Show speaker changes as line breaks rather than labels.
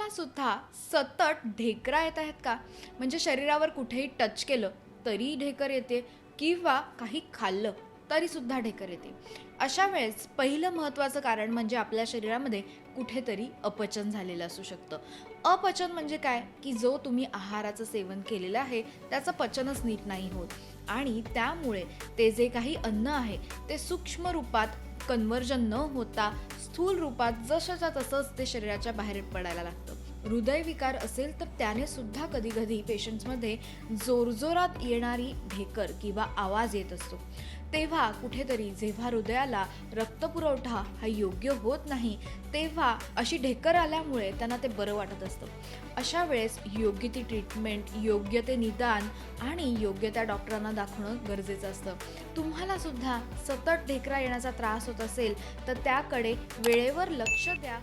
तुम्हाला सुद्धा सतत ढेकरा येत आहेत का? म्हणजे शरीरावर कुठेही टच केलं तरी ढेकर येते किंवा काही खाल्लं तरीसुद्धा ढेकर येते. अशा वेळेस पहिलं महत्त्वाचं कारण म्हणजे आपल्या शरीरामध्ये कुठेतरी अपचन झालेलं असू शकतं. अपचन म्हणजे काय? की जो तुम्ही आहाराचं सेवन केलेलं आहे त्याचं पचनच नीट नाही होत आणि त्यामुळे ते जे काही अन्न आहे ते सूक्ष्म रूपात कन्व्हर्जन न होता स्थूल रूपात जशाच्या तसंच ते शरीराच्या बाहेर पडायला लागतं. हृदयविकार असेल तर त्याने सुद्धा कधी कधी पेशंट्समध्ये जोरजोरात येणारी ढेकर किंवा आवाज येत असतो. तेव्हा कुठेतरी जेव्हा हृदयाला रक्तपुरवठा हा योग्य होत नाही तेव्हा अशी ढेकर आल्यामुळे त्यांना ते बरं वाटत असतं. अशा वेळेस योग्य ती ट्रीटमेंट, योग्य ते निदान आणि योग्य त्या डॉक्टरांना दाखवणं गरजेचं असतं. तुम्हाला सुद्धा सतत ढेकरा येण्याचा त्रास होत असेल तर त्याकडे वेळेवर लक्ष द्या.